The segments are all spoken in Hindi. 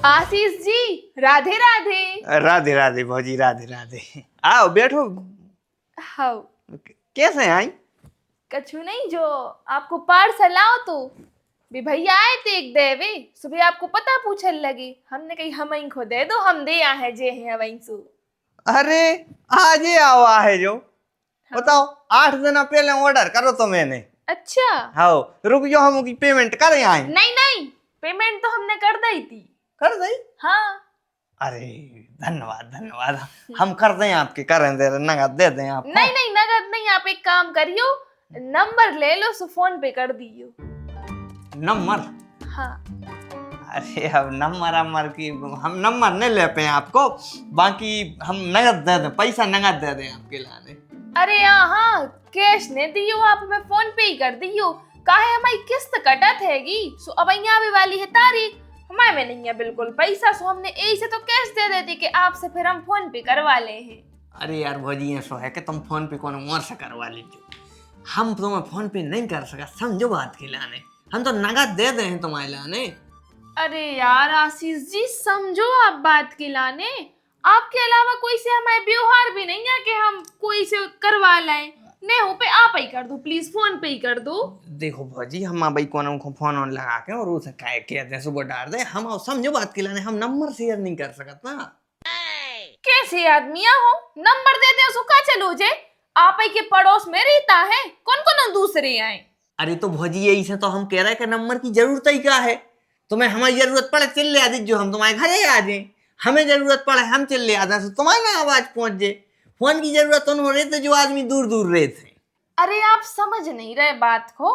आशीष जी, राधे राधे। राधे राधे भौजी, राधे राधे। आओ बैठो। हाँ, कैसे आई? कछु नहीं, जो आपको पार्सल आओ तो भी भैया आए थे एक देवे सुबह, आपको पता पूछने लगी। हमने कही हम ही को दे दो, हम दे है जे है वहीं सु। अरे आज ही आवा है जो। हाँ। बताओ, 8 दिन पहले ऑर्डर करो तो मैंने। अच्छा। हाँ, रुक जाओ, हम की पेमेंट करें आए। नहीं नहीं, पेमेंट तो हमने कर दी थी। कर दई? हाँ। अरे धन्यवाद धन्यवाद, हम कर दें आपके, करें दे नगद दे दें आपको। नहीं नहीं, नगद नहीं, आप एक काम करियो, नंबर ले लो सो फोन पे कर दियो। नंबर? हाँ। अरे अब नंबर की हम नंबर नहीं ले पाए आपको, बाकी हम नगद दे दें, पैसा नगद दे दें आपके लाने। अरे हाँ, कैश ने दियो, आप हमें फोन पे ही कर दियो। काहे हमारी किस्त कटत हैगी, सो अब यहाँ आवे वाली है तारीख, हमारे में नहीं है बिल्कुल पैसा, सो हमने यही से तो कैश दे देती कि आपसे फिर हम फोन पे करवा ले हैं। अरे यार भौजी, ऐसा है कि तुम फोन पे कौन मोर से करवा लीजिए, हम तुम्हें फोन पे नहीं कर सका, समझो बात के लाने, हम तो नगद दे दे हैं तुम्हारे लाने। अरे यार आशीष जी, समझो आप बात के लाने, आपके अलावा कोई से हमारे व्यवहार भी नहीं है कि हम कोई से करवा लाएं। नहीं हो पे आप ही कर दो प्लीज, फोन पे ही कर दो। देखो भौजी, हम भाई कौन को फोन ऑन लगा के और उसे कह के दे सुबह डाल दे, हम समझो बात के लाने, हम नंबर शेयर नहीं कर सकते ना। कैसे आदमिया हो, नंबर दे दे उसका चलो जे, आप ही के पड़ोस में रहता है, कौन कौन दूसरे आए। अरे तो भौजी, यही से तो हम कह रहे हैं कि नंबर की जरूरत ही क्या है, तुम्हें हमारी जरूरत पड़े चिल्ले आ जो हम तुम्हारे घरे आ जाए, हमें जरूरत पड़े हम चिल्ले आ जाए, तुम्हारे ना आवाज पहुंच जाए। फोन की जरूरत उन्होंने रहे थे जो आदमी दूर दूर रहे थे। अरे आप समझ नहीं रहे बात को,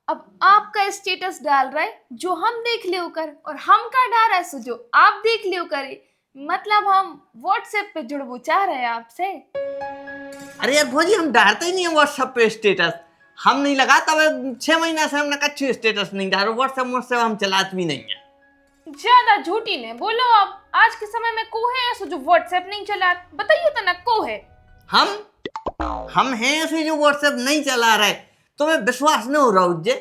अब आपका स्टेटस डाल रहे जो हम देख लियो कर, और हम का डाल रहे सो जो आप देख लियो करे, मतलब हम व्हाट्सएप पे जुड़बू चाह रहे हैं आपसे। अरे यार भौजी, हम डालते ही नहीं है व्हाट्सएप पे स्टेटस, हम नहीं लगाता, 6 महीना से हमने कच्छु स्टेटस नहीं डालो, व्हाट्सएप हम चलाते भी नहीं है। ज्यादा झूठी ने बोलो, अब आज के समय में को है ऐसा जो व्हाट्सएप नहीं चला, बताइए तो ना को है। हम हैं ऐसे जो व्हाट्सएप नहीं चला रहे, तुम्हें विश्वास नहीं हो रहा उज्जे,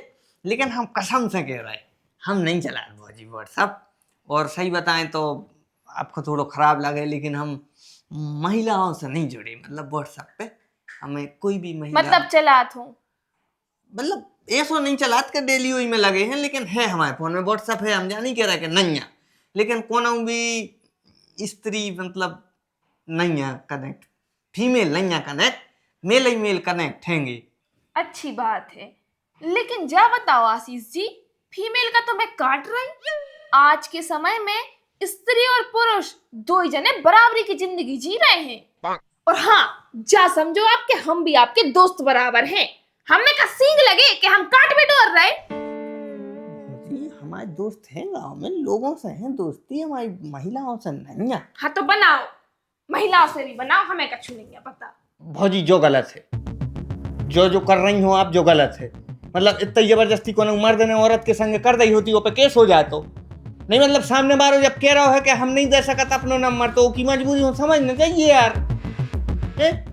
लेकिन हम कसम से कह रहे हैं हम नहीं चला रहे भौजी व्हाट्सएप। और सही बताएं तो आपको थोड़ा खराब लगे, लेकिन हम महिलाओं से नहीं जुड़े, मतलब व्हाट्सएप पे हमें कोई भी महिला, मतलब चलात हूँ, मतलब ऐसा नहीं चलात के डेली वही में लगे हैं, लेकिन है हमारे फोन में व्हाट्सएप है, हम जा नहीं कह रहे कि नहीं है, लेकिन कोनो भी स्त्री मतलब नहीं है कनेक्ट, फीमेल नहीं है कनेक्ट, मेल ही मेल कनेक्ट हैंगे। अच्छी बात है, लेकिन जा बताओ आशीष जी, फीमेल का तो मैं काट रही। आज के समय में स्त्री और पुरुष दो ही जने बराबरी की जिंदगी जी रहे हैं, और हाँ जा समझो आपके, हम भी आपके दोस्त बराबर हैं, हमें का सींग लगे कि हम काट भी डोर रहे। हमारे दोस्त हैं गांव में, लोगों से हैं दोस्ती, हमारी महिलाओं से नहीं है। हाँ तो बनाओ, महिलाओं से भी बनाओ, हमें कछु नहीं है पता। भौजी जो गलत है, जो कर रही हो आप, जो गलत है, मतलब इतनी जबरदस्ती को मर्द ने औरत के संग कर दी होती, वो पे केस हो जाए तो नहीं, मतलब सामने बारो जब कह रहा है कि हम नहीं दे सकता अपना नंबर, तो की मजबूरी हो समझना चाहिए यार।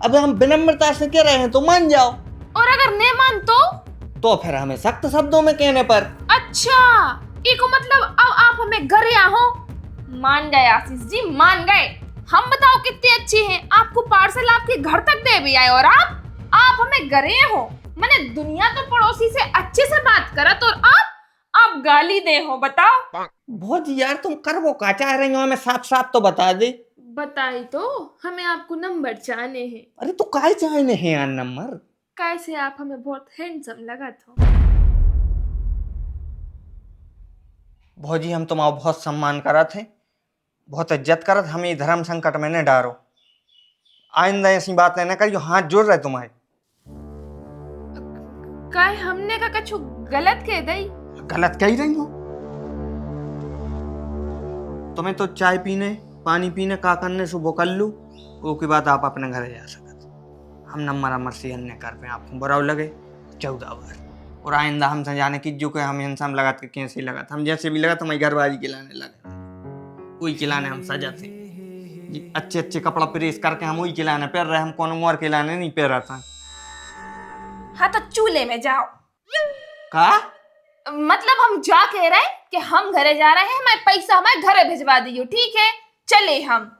अब हम विनम्रता से कह रहे हैं तो मान जाओ, और अगर नहीं मान तो फिर हमें सख्त शब्दों में कहने पर। अच्छा, एको मतलब अब आप हमें घर या हो। मान गए आशीष जी, मान गए। हम बताओ कितने अच्छे हैं, आपको पार्सल आपके घर तक दे भी आए, और आप हमें घरे हो। मैंने दुनिया तो पड़ोसी से अच्छे से बात करा, तो आप गाली दे हो, बताओ। बहुत यार, तुम कर वो का चाह रही हो, हमें साफ साफ तो बता दे। बताई तो, हमें आपको नंबर चाहने हैं। अरे तो काहे चाहने हैं यार नंबर? कैसे आप हमें बहुत हैंडसम लगा था। भौजी, हम तुम्हारा बहुत सम्मान करत थे, बहुत इज्जत करत, हमें धर्म संकट में न डारो, आइंदा ऐसी बात नहीं करियो, हाथ जोड़ रहे तुम्हारे। काय हमने का कछु गलत कह दई? गलत कह रही हो, तुम्हें तो चाय पीने पानी पीने का करने सुबह कर लू, उसके बाद आप अपने घर जा सकते। हम नंबर शेयर नहीं कर पे, आपको बुरा लगे 14 बार, और आइंदा हमसे जाने की जो के हम इंसान लगा के कैसे लगा, हम जैसे भी लगा तो हमारी घरवाली खिलाने लगे, वही खिलाने हम सजा थे, अच्छे अच्छे कपड़ा प्रेस करके हम वही खिलाने पहन रहे, हम कौन मोर खिलाने नहीं पहन रहा था। हाँ तो चूल्हे में जाओ। का? मतलब हम जा कह रहे हैं कि हम घरे जा रहे हैं, मैं पैसा मैं घरे भिजवा दियो, ठीक है? चले हम।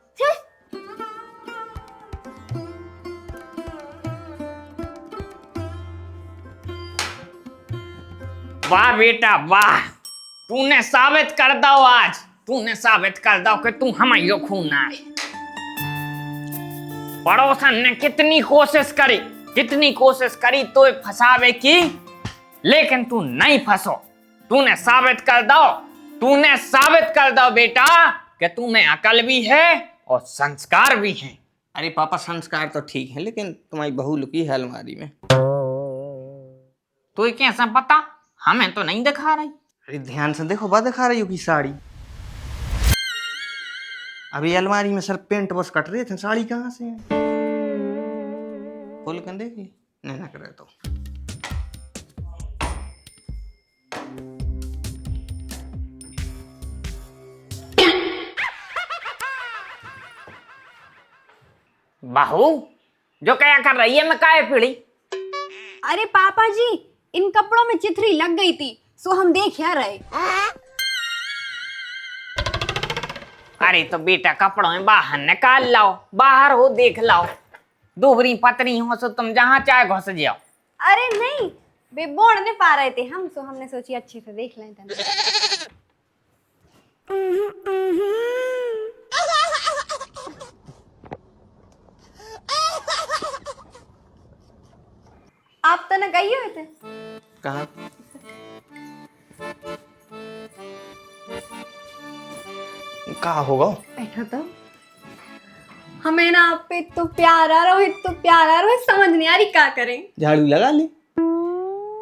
वाह बेटा वाह, तूने साबित कर दो, आज तूने साबित कर दो कि तू हमारे खून है। पड़ोसन ने कितनी कोशिश करी तो फंसावे की, लेकिन तू नहीं फंसो। तूने साबित कर दो बेटा कि तू में अकल भी है और संस्कार भी है। अरे पापा संस्कार तो ठीक है, लेकिन तुम्हारी बहू लुकी है अलमारी में। तो ये कैसा पता? हमें तो नहीं दिखा रही। अरे ध्यान से देखो, बा दिखा रही हो की साड़ी। अभी अलमारी में सर पेंट बस कट रहे थे, साड़ी कहाँ से है? खोल कर देख ली, नहीं ना करे तो। बहू जो क्या कर रही है, मैं काहे पीड़ी? अरे पापा जी, इन कपड़ों में चिथरी लग गई थी, सो हम देख क्या रहे। अरे तो बेटा कपड़ों में बाहर निकाल लाओ, बाहर हो देख लाओ। दूबरी पतरी हो सो तुम जहाँ चाहे घुस जाओ। अरे नहीं, वे बोल नहीं पा रहे थे हम, सो हमने सोची अच्छे से देख लें तब। आप तो न गई हुए थे। कहाँ? कहाँ होगा? बैठा तो हमें ना आप पे तो प्यारा रोहित, तो प्यारा रोहित, समझ नहीं आ रही क्या करें। झाड़ू लगा ली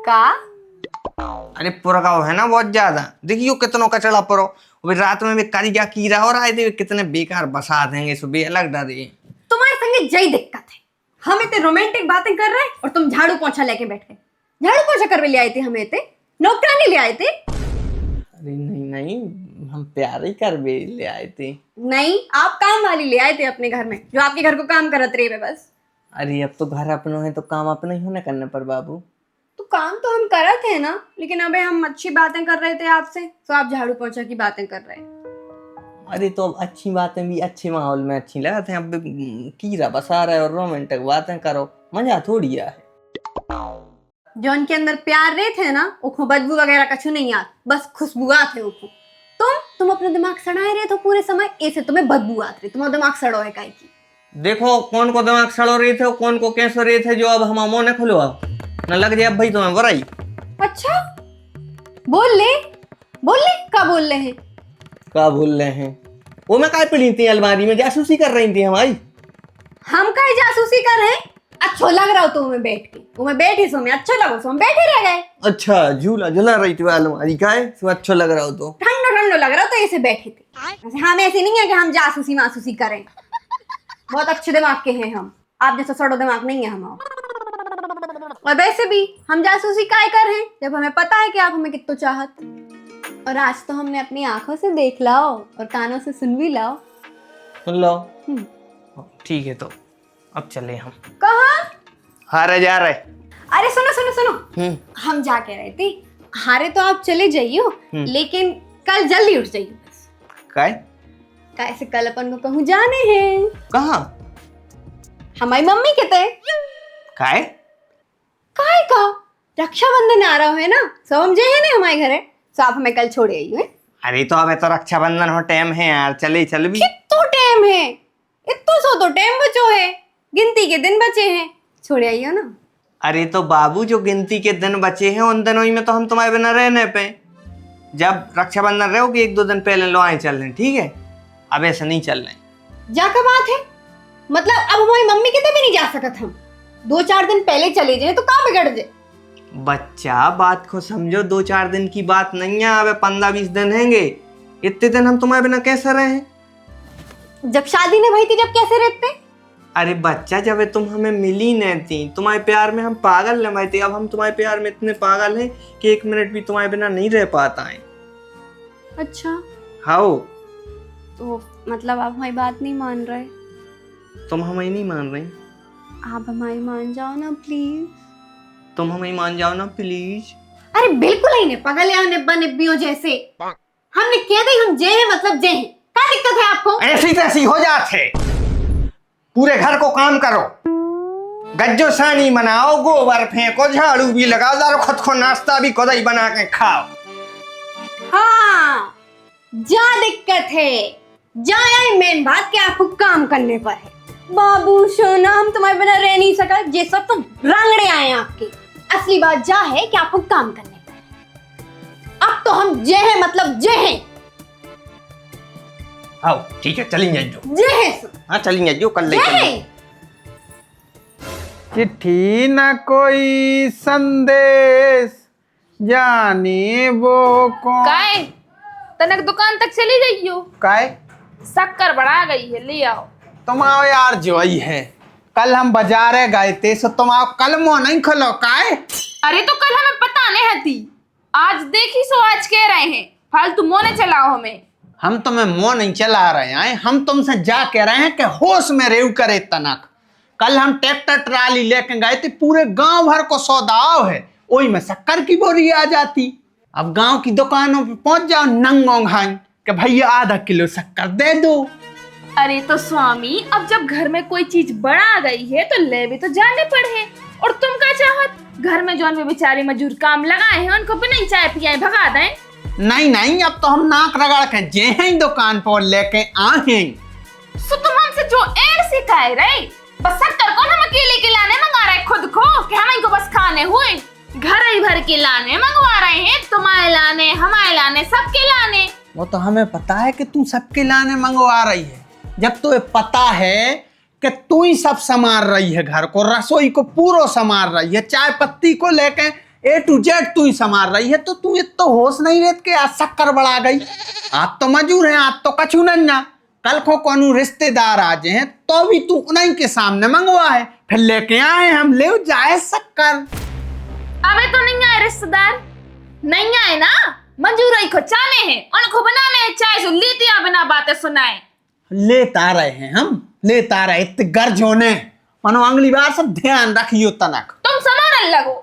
का? अरे पुरगाव है ना बहुत ज्यादा, देखियो कितनों कचड़ा परो। अभी रात में भी कारीजा कीड़ा हो रहा है, कितने बेकार बसा देंगे, सुबह अलग डरे। तुम्हारे संगे जय दिक्कत है, हम इतने रोमांटिक बातें कर रहे हैं और तुम झाड़ू पोंछा लेके बैठ गए। झाड़ू पोंछा करवे ले आए थे, हमें इतने नौकरानी ले आए थे। अरे नहीं नहीं, हम प्यार ही कर ले आए थे। नहीं, आप काम वाली ले आए थे अपने घर में, जो आपके घर को काम करत रही है बस। अरे अब तो घर अपनो है तो काम अपना ही होना करने पर बाबू। तो काम तो हम करत है ना, लेकिन अबे हम अच्छी बातें कर रहे थे आपसे, तो आप झाड़ू पोंछा की बातें कर रहे हैं। अरे तो अब अच्छी बातें भी अच्छे माहौल में अच्छी लगते हैं। अब कीड़ा बसा रहा है और रोमांटिक बातें करो, मजा थोड़ी है। जो उनके अंदर प्यार रहे थे ना, उनको बदबू वगैरह कछु नहीं आत, बस खुशबू आते उनको। तुम अपना दिमाग सड़ाए रहे तो पूरे समय, ऐसे तुम्हें बदबू आत रही, तुम्हारा दिमाग सड़ो है काहे की। देखो कौन को दिमाग सड़ो रहे थे, कौन को कैसे रहे थे, जो अब हम मुंह न खुलो अब न लग जाए अब भाई तुम्हें बुराई। अच्छा बोल ले क्या बोल रहे हैं? क्या बोल रहे हैं? वो मैं काय पड़ी थी अलमारी में, जासूसी कर रही थी हमारी। हम कहीं जासूसी कर रहे हैं? अच्छा लग रहा हो तो मैं बैठ के, वो मैं बैठी सो में अच्छा लगो, सो हम बैठे रह गए। अच्छा झूला झुला रही थी अलमारी का है, तो अच्छा लग रहा हो तो ठंडो लग रहा हो तो ऐसे बैठे थे। हम ऐसे नहीं है कि हम जासूसी मासूसी करें, बहुत अच्छे दिमाग के हैं हम, आप जैसा सड़ो दिमाग नहीं है हम। और वैसे भी हम जासूसी काय कर रहे हैं जब हमें पता है कि आप हमें कितना चाहत। और आज तो हमने अपनी आंखों से देख लाओ और कानों से सुन भी लाओ। सुन लो। ठीक है तो अब चले हम। कहाँ? हारे जा रहे। अरे सुनो, हम जा के रहे थे, हारे तो आप चले जाइयो, लेकिन कल जल्दी उठ जाइयो बस। कैसे कल अपन को कहूँ जाने हैं। कहाँ? हमारी मम्मी कहते काय का रक्षाबंधन आ रहा है ना, सब हम जाए ना हमारे घरे, तो आप हमें कल छोड़े आइए। अरे तो अब तो रक्षाबंधन हो टाइम है यार, चल भी। कितना टाइम है? इतना सो तो टाइम बचो है, गिनती के दिन बचे हैं, छोड़े आइयो ना। अरे तो बाबू जो गिनती के दिन बचे हैं उन दिनों ही में तो हम तुम्हारे बिना रहने पे, जब रक्षाबंधन रहोगे एक दो दिन पहले लो आए चल रहे, ठीक है? अब ऐसा नहीं चल रहे। जा का बात है, मतलब अब हमारी मम्मी कहते भी नहीं जा सकत, हम 2-4 दिन पहले चले जाए तो कहाँ बिगड़ जाए। बच्चा बात को समझो, 2-4 दिन की बात नहीं है, अब 15-20 दिन हैंगे। इतने दिन हम तुम्हारे बिना कैसे रहे? जब शादी नहीं भई थी जब कैसे रहते? अरे बच्चा जब तुम हमें मिली नहीं थी, तुम्हारे प्यार में हम पागल न थे, अब हम तुम्हारे प्यार में इतने पागल हैं कि 1 मिनट भी तुम्हारे बिना नहीं रह पाता है। अच्छा हाँ, तो मतलब आप हमारी बात नहीं मान रहे? तुम हमें नहीं मान रही, आप हमारी मान जाओ ना प्लीज। तुम हमें मान जाओ ना प्लीज। अरे बिल्कुल ही नहीं पगल या निब्बा निब्बियों जैसे। हमने कह दी हम जे हैं मतलब जे हैं। क्या दिक्कत है आपको? ऐसी तैसी हो जाते। पूरे घर को काम करो, गज्जो सानी बनाओ, गोबर फेंको, झाड़ू भी लगाओ, दारो खुद को नाश्ता भी खुद ही बना के खाओ। हाँ, जा दिक्कत है, जा यही मेन बात कि आपको काम करने पर है। बाबू सोना हम तुम्हारे बिना रह नहीं सका, ये सब तो रंगड़े आए हैं आपके। असली बात जा है कि आपको काम करने पर है। अब तो हम जे हैं मतलब जे हैं। आओ ठीक है, चली जाइयो। जे हैं। हाँ चली जाइयो, कल ले जे चलिए। हैं। चिट्ठी न कोई संदेश जाने वो कौन। काय तनक दुकान तक चली जाइयो, काय शक्कर बढ़ा गई है, ले आओ। तुम आओ यार, जो ही है। कल हम बाजारे गए थे, सो तुम आओ, कल मुंह नहीं खोलो। काय अरे तो कल हमें पता नहीं हती, आज देखी सो आज कह रहे हैं, फालतू मोने चलाओ हमें। हम तुम्हें मुंह नहीं चला रहे हैं, हम तुमसे जा कह रहे हैं कि होश में रेव करे तनक। कल हम ट्रैक्टर ट्राली लेके गए थे, पूरे गांव भर को सौदाव है, वही में शक्कर की बोरी आ जाती। अब गांव की दुकानों पे पहुंच जाओ नंगों घाई कि भैया आधा किलो शक्कर दे दो। अरे तो स्वामी, अब जब घर में कोई चीज बढ़ा गई है तो ले भी तो जाने पड़े। और तुम क्या चाहत, घर में जौन भी बेचारे मजूर काम लगाए हैं उनको भी नहीं चाय पियाए भगा दें? नहीं नहीं, अब तो हम नाक रगड़ के जे हैं दुकान पर लेके आए। सो तुम हमसे जो एड सिखाए रहे, बस शक्कर कौन हम अकेले के लाने मंगा रहे खुद को, कि हम इनको बस खाने हुए? घर ही भर के लाने मंगवा रहे हैं, तुम्हारे लाने, हमारे लाने, सबके लाने। वो तो हमें पता है कि तू सबके लाने मंगवा रही है। जब तुम्हें पता है कि तू ही सब संभाल रही है, घर को, रसोई को पूरा संभाल रही है, चाय पत्ती को लेके A to Z तू ही संभाल रही है, तो तू इतना होश नहीं रहत के आज शक्कर बढ़ा गई। आज तो मजूर है, आज तो कछु नहीं ना, कल को कौन रिश्तेदार आ जाए हैं तो भी तू उन्हीं के सामने मंगवा है, फिर लेके आए हम ले जाए शक्कर। अबे तो नहीं आए रिश्तेदार, नहीं आए ना, मंजूर ही को चाने हैं, उनको बनाने हैं चाय, जो लेते आ बिना बातें सुनाए। लेता रहे हैं हम, लेता रहे, इतने गर्ज होने मनो अगली बार सब ध्यान रखियो तनक। तुम संभालने लगो।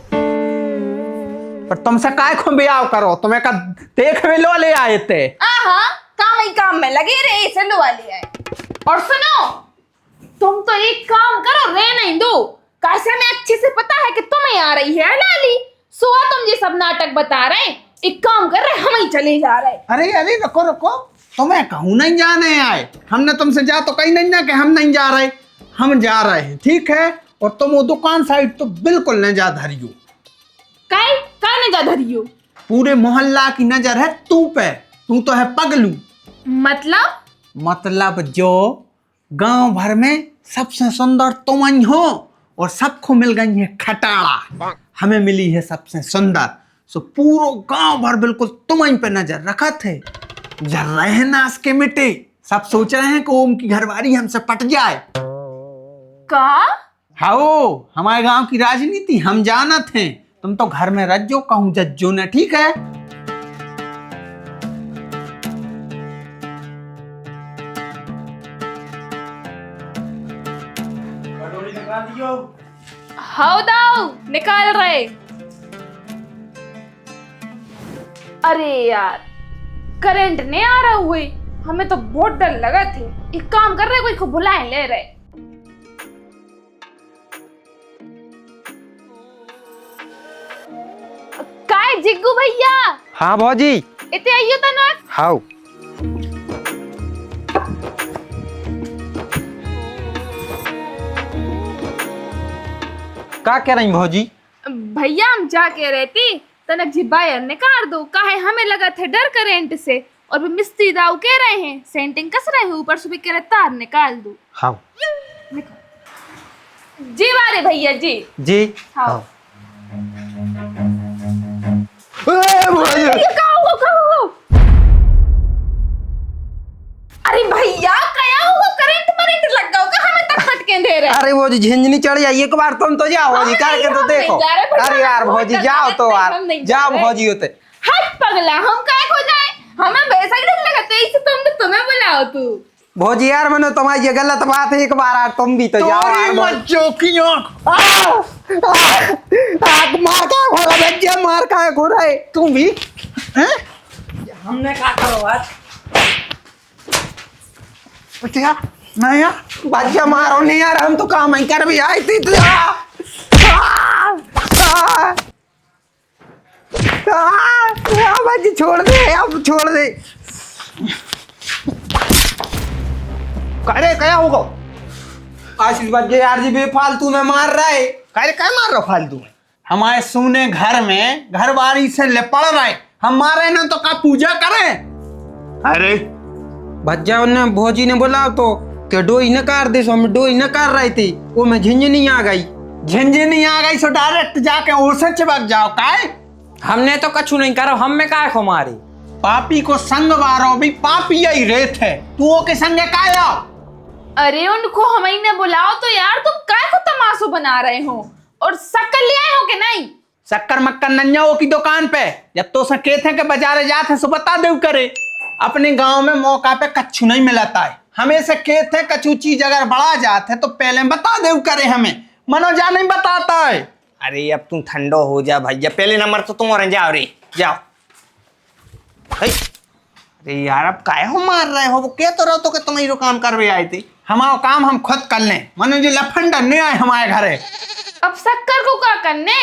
पर तुमसे काय को ब्याह करो, तुम्हें का देख में लो ले आए थे। आहा, काम ही काम में लगे रहे, इसे लो वाली है। और सुनो, तुम तो एक काम करो, रे नहीं दो, कैसे हमें अच्छे से पता है कि तुम्हें आ रही है लाली, सुहा तुम ये सब नाटक बता रहे, एक काम कर रहे, हम ही चले जा रहे। अरे अरे रुको रुको, तुम्हें कहूँ नहीं जाने आए, हमने तुमसे जा तो कहीं नहीं ना कि हम नहीं जा रहे, हम जा रहे हैं, ठीक है। और तुम वो दुकान साइड तो बिल्कुल न जा धरियो। काय काय न जा धरियो? पूरे मोहल्ला की नजर है तू पे, तू तो है पगलू। मतलब जो गांव भर में सबसे सुंदर तुम ही हो, और सबको मिल गई है खटाड़ा, हमें मिली है सबसे सुंदर, सो पूरो गांव भर बिल्कुल तुम ही पे नजर रखा थे। जर रहे नाश के मिटे, सब सोच रहे हैं कि ओम की घरवाली हमसे पट जाए। का हाओ, हमारे गांव की राजनीति हम जानत हैं, तुम तो घर में रज्जो कहूं जज्जो ने, ठीक है। हाउ दाऊ निकाल रहे। अरे यार, करंट नहीं आ रहा हुए, हमें तो बहुत डर लगा थे। एक काम कर रहे, कोई को बुलाए ले रहे। काय जिग्गू भैया, हाँ भौजी। इतने आइयो तनक। हाउ क्या कह रही भौजी? भैया हम जा के रहती तनक जी बाहर निकाल दो, काहे हमें लगा था डर करंट से, और भी मिस्त्री दाऊ कह रहे हैं सेंटिंग कस रहे हैं, ऊपर से भी कह रहे तार निकाल दो। हाउ जी बारे भैया जी। जी हाउ भौजी। अरे भैया क्या हुआ, करंट मरंट लग गया होगा, हमें तक फटके दे रहे। अरे भौजी झिंझनी चढ़ जाइए, एक बार तुम तो जाओ भौजी, करके तो देखो। अरे यार भौजी जाओ तो यार, जाओ भौजी होते। हट पगला, हम काय हो जाए, हमें वैसा ही डर लगा, तो इससे तुम तो तुम्हें बुलाओ तू। भौजी यार मैंने तुम्हारी ये गलत बात है, एक बार यार तुम भी तो जाओ तोरी यार। मच्छों की आँख मार का घोड़ा भैया, मार का घोड़ा है तू भी हैं? हमने क्या करो आज? क्या नहीं यार भैया मारो नहीं यार, हम तो काम ही कर भी आई थी तो भैया छोड़ दे, अब छोड़ दे। अरे क्या होगा आशीष भैया यार जी बेफालतू में मार रहा है। अरे क्या मार रहा हो फालतू में? हमारे सुने घर में घर बारी से लिपड़ रहे, हम मारे ना तो का पूजा करें? अरे भज्जा ने भौजी ने बोला तो कि डोई न कर दे, सो हम डोई न कर रहे थे, वो में झिंझनी आ गई। झिंझनी आ गई सो डायरेक्ट जाके ओसे चिपक जाओ काहे? हमने तो कछु नहीं करा, हम में काय को मारी। पापी को संग वारो भी पापी यही रेत है, तू वो के संगे काय आओ? अरे उनको हमें ने बुलाओ तो यार, तुम काय को तमाशो बना रहे हो? और शक्कर ले आए हो कि नहीं? शक्कर मक्कर नन्याओं की दुकान पे जब तो सकेत है के बाजारे जाते सो बता दे करे। अपने गांव में मौका पे कच्छु नहीं मिलता है, हमें से खेत है कछु चीज अगर बढ़ा जाते तो पहले बता दे करे, हमें मनोजा नहीं बताता है। अरे अब तुम ठंडो हो जा भैया, पहले नंबर तो तुम और जाओ रे जाओ। अरे यार अब काहे हो मार रहे हो? वो कह तो रहो तो कि तुम ये काम कर आए थे। हमारा काम हम खुद कर लें, मनोज लफन डरने आए हमारे घरे। अब शक्कर को क्या करने?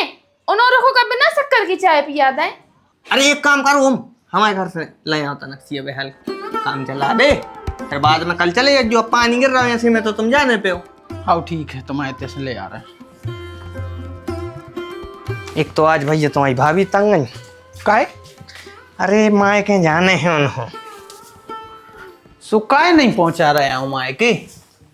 उन्होंने को कभी ना शक्कर की चाय पिया दें। अरे एक काम करो, हम हमारे घर से ले आओ तनक्सिया बेहाल काम चला दे, फिर बाद में कल चले जो पानी गिर रहा है ऐसे में तो तुम जाने पे हो। हाँ ठीक है, तुम्हारे तेरे ले आ रहे हैं। एक तो आज भैया तुम्हारी भाभी तंग गई। काहे? अरे माए के जाने हैं उन्होंने। सुकाए नहीं पहुंचा रहे हैं माए के।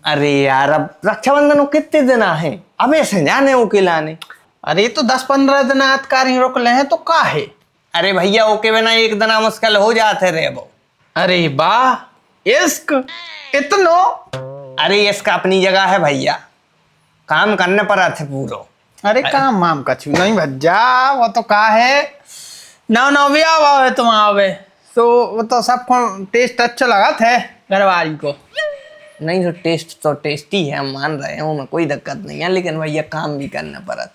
अरे यार अब रक्षाबंधन को कितने दिन है, अब ऐसे जाने वो खिलाने। अरे तो 10-15 दिन आतकारी रोक ले हैं तो का है? अरे भैया ओके बिना एक दिन मुश्किल हो जाते रे वो। अरे वाह इश्क इतनो। अरे इसका अपनी जगह है भैया, काम करने पर आते पूरो। अरे काम माम कछु नहीं भज्जा, वो तो का है ना भी आवा तुम आवे तो वो तो सबको टेस्ट अच्छा लगा थे घरवाली को। नहीं तो टेस्टी है, हम मान रहे हैं, उनमें कोई दिक्कत नहीं है, लेकिन भैया काम भी करना पड़त।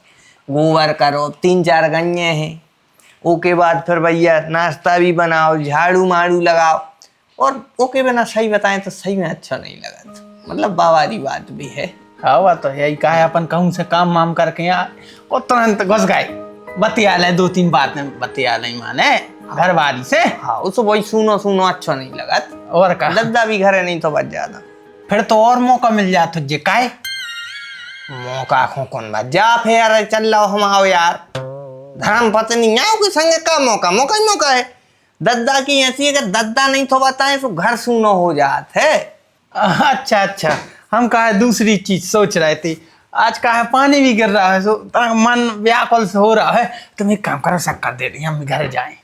गोबर करो, 3-4 गन्ने हैं, ओके बाद फिर भैया नाश्ता भी बनाओ, झाड़ू माड़ू लगाओ, और ओके बिना सही बताएं तो सही में अच्छा नहीं लगा, मतलब बावारी बात भी है। हाँ वो तो यही का है, अपन कहूँ से काम वाम करके यहाँ वो तुरंत घुस गए, बतिया ले 2-3 बातें बतिया नहीं माने घरवाली से। हाँ उसको वही सुनो अच्छा नहीं लगा, और का दद्दा भी घरे नहीं तो बच जाता, फिर तो और मौका मिल जाता जे काहे मौका खो कौन बच जा फिर चल रहा हम आओ यार, धर्म पत्नी आओ के संग का मौका ही मौका है। दद्दा की ऐसी है कि दद्दा नहीं तो बताए तो घर सुनो हो जात है। अच्छा हम कहा दूसरी चीज सोच रहे थे, आज का है पानी भी गिर रहा है, सो मन व्याकुल से हो रहा है, तुम एक काम करो शक्कर दे रही हम घर जाएं।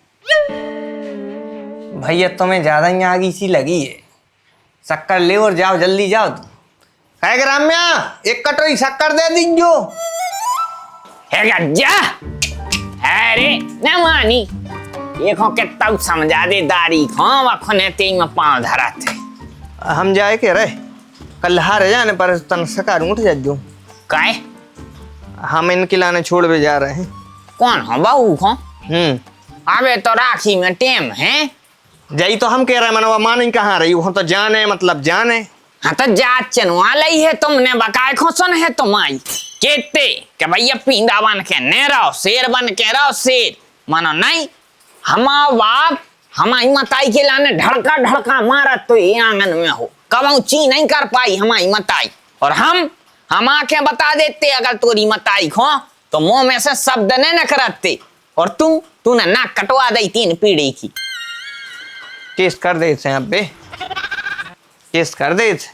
भैया तुम्हें ज्यादा ही आगी सी लगी है, शक्कर ले और जाओ, जल्दी जाओ तुम। कहे ग्राम्या एक कटोरी शक्कर दे दीजो। है गज्जा अरे न मानी ये खो के तब समझा दे दारी खो वखने तेई में पांव धरा थे। हम जाए के रहे कल हारे जाने पर तन सकार उठ जाजो। काय हम इनके लाने छोड़ भी जा रहे हैं। कौन हो बहू खो? अबे तो राखी में टेम है, यही तो हम कह रहे हैं, मनवा मानी कहाँ रही वो तो जाने मतलब जाने। हाँ तो जात चनवा लई है तुमने, बकाए खो सुन है तुम्हारी कहते कि भैया पींदा बन के न रहो, शेर बन के रहो शेर, मानो नहीं हमारा बाप हमारी मताई के लाने ढड़का मारा तो ये आंगन में हो, कब ची नहीं कर पाई हमारी मताई, और हम आके बता देते अगर तोरी मताई खो तो मुंह में से शब्द न करते, और तूने नाक कटवा दी 3 पीढ़ी की। केस कर देते हैं अबे, केस कर देते।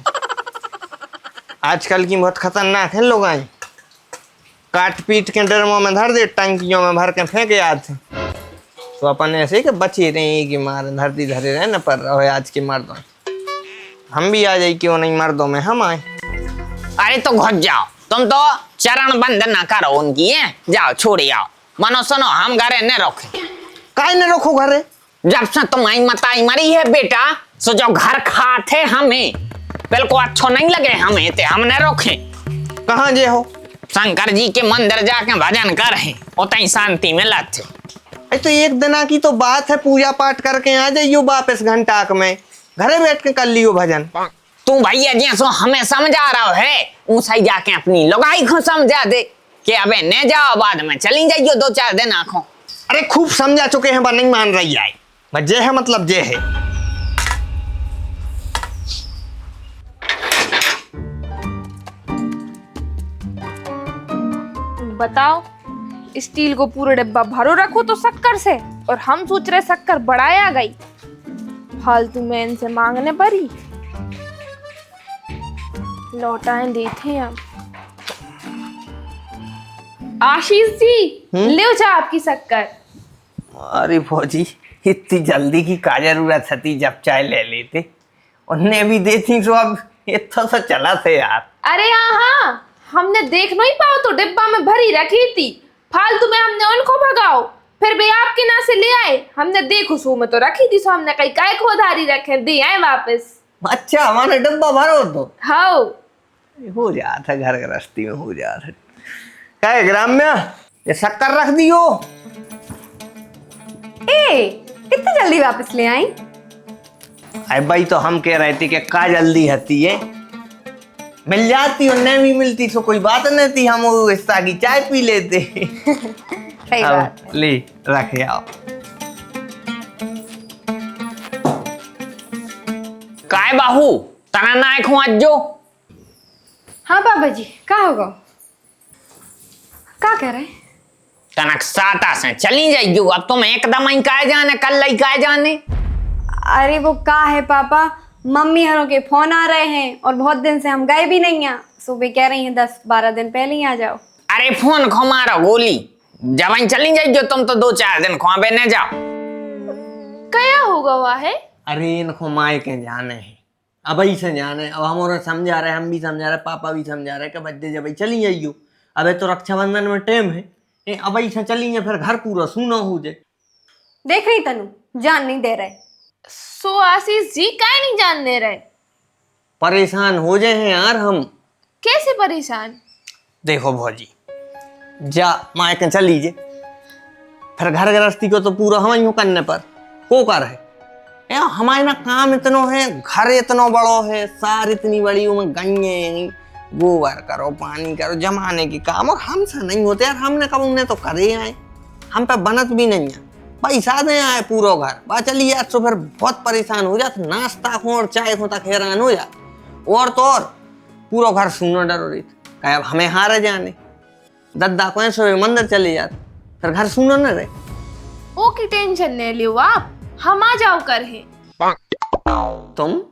आजकल की बहुत खतरनाक है लोग, आए काट पीट के ड्रमों में धर दे, टंकियों में भर के फेंके आते, तो अपन ऐसे ही कि बचे रहे कि मार धरती धरे रहे न पर रहे आज के मर्दों। हम भी आ जाए क्यों नहीं मर्दों में हम आए। अरे तो घुस जाओ, तुम तो चरण बंद ना करो उनकी है, जाओ छोड़े आओ। मनो सुनो हम घरे न रोके, काहे न रखो घरे, जब से तुम्हारी मताई मरी है बेटा, सो जो घर खाते हमें एप्पल को अच्छो नहीं लगे हमें ते हमने रोके। कहाँ जे हो? शंकर जी के मंदिर जाके भजन कर रहे उतनी शांति में थे। अरे तो एक दिना की तो बात है, पूजा पाठ करके आ जाइयो वापस घंटाक में, घरे बैठ के कर लियो भजन। तू भैया जैसो हमें समझा रहा है ऊंचाई जाके अपनी लोगाई को समझा दे कि अबे ने जाओ बाद में चली जाइयो 2-4 दिन आंखों। अरे खूब समझा चुके हैं पर नहीं मान रही है। बस जे है मतलब जे है। बताओ, स्टील को पूरा डिब्बा भरो रखो तो शक्कर से, और हम सोच रहे शक्कर बढ़ाया गई, फालतू में इनसे मांगने पड़ी। लौटाएं देते अब। आशीष जी ले जा आपकी शक्कर। अरे फौजी, इतनी जल्दी की का जरूरत थी, जब चाय ले लेते उन्हें भी देती तो अब इतना सा चला थे यार। अरे हाँ, हमने देख नहीं पाओ तो डिब्बा में भरी रखी थी, फालतू में हमने उनको भगाओ, फिर भी आपके ना से ले आए। हमने देखो सो में तो रखी थी, सो हमने कहीं काय खोधारी रखे दे आए वापस। अच्छा, हमारा डब्बा भरो तो हाँ हो जाता, घर गृहस्थी में हो जाता। क्या है ग्राम्य, ये शक्कर रख दियो। इतनी जल्दी वापस ले आई? अरे भाई तो हम कह रहे थे कि का जल्दी हती है, मिल जाती और नहीं भी मिलती तो कोई बात नहीं थी, हम वो हिस्सा की चाय पी लेते। सही बात है। ले रखे आओ। काय बाहू तना ना खो आज जो। हाँ बाबा जी, क्या होगा? क्या कह रहे हैं? तनक साता से चली जाइयो, अब तुम एकदम ही काय जाने कल लाई काय जाने। अरे वो का है पापा, मम्मी हरों के फोन आ रहे हैं और बहुत दिन से हम गए भी नहीं हैं, सुबह कह रही हैं 10-12 दिन पहले ही आ जाओ। अरे फोन खो मारो गोली, जब ही चली जाइयो तुम तो 2-4 दिन खुआबे न जाओ। क्या होगा वह है? अरे इनको माए के जाने हैं, अब ही से जाने। अब हम और समझा रहे, हम भी समझा रहे, पापा भी समझा रहे कि बच्चे जब चली जाइयो, अब तो रक्षाबंधन में टाइम है, अब ही से चली फिर घर पूरा सुना हो जाए। देख रही तनु, जान नहीं दे रहे। सो आशीष जी काय नहीं जान दे रहे? परेशान हो जाए हैं यार हम। कैसे परेशान? देखो भौजी, जा माए के चल लीजिए, फिर घर गृहस्थी को तो पूरा हम ही करने पर को कर है यार। हमारे ना काम इतनो है, घर इतनो बड़ो है, सार इतनी बड़ी, उनमें गन्ने गोबर करो, पानी करो, जमाने की काम, और हमसे नहीं होते यार। हमने कब उन्हें तो करे आए, हम पे बनत भी नहीं है, पैसा दे आए पूरा घर बा चलिए यार। तो फिर बहुत परेशान हो जाते, नाश्ता खो और चाय खो तक हैरान हो जाते, और तो और पूरा घर सुनना डर रही थी। अब हमें हारे जाने दद्दा को ऐसे मंदिर चले जाते, फिर घर सुनो न रहे। ओ की टेंशन नहीं लियो आप, हम आ जाओ कर है। तुम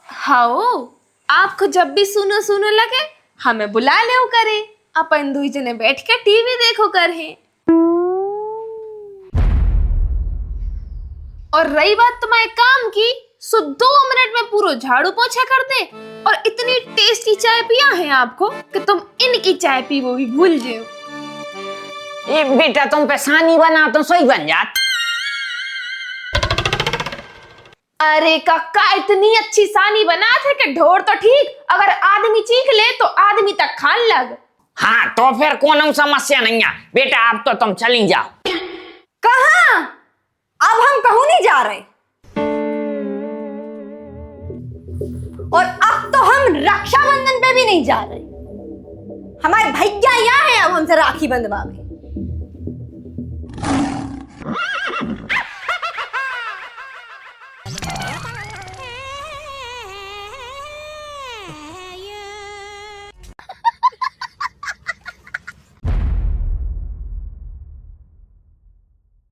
हाओ, आपको जब भी सुनो सुनो लगे हमें बुला ले करे, अपन 2 जने बैठ के टीवी देखो कर है। और रही बात तुम्हारे काम की, सो 2 मिनट में पूरा झाड़ू पोछा कर दे, और इतनी टेस्टी चाय पिया है आपको कि तुम इनकी चाय पी वो भी भूल जाओ। ये बेटा तुम पे सानी बना तो सही बन जात। अरे काका, इतनी अच्छी सानी बना थे कि ढोर तो ठीक, अगर आदमी चीख ले तो आदमी तक खान लग। हाँ तो फिर कोनो समस्या नहीं है बेटा, अब तो तुम चली जाओ। कहाँ? अब हम कहूं नहीं जा रहे, और अब तो हम रक्षाबंधन पे भी नहीं जा रहे। हमारे भैया यहाँ हैं अब हमसे राखी बंधवा में।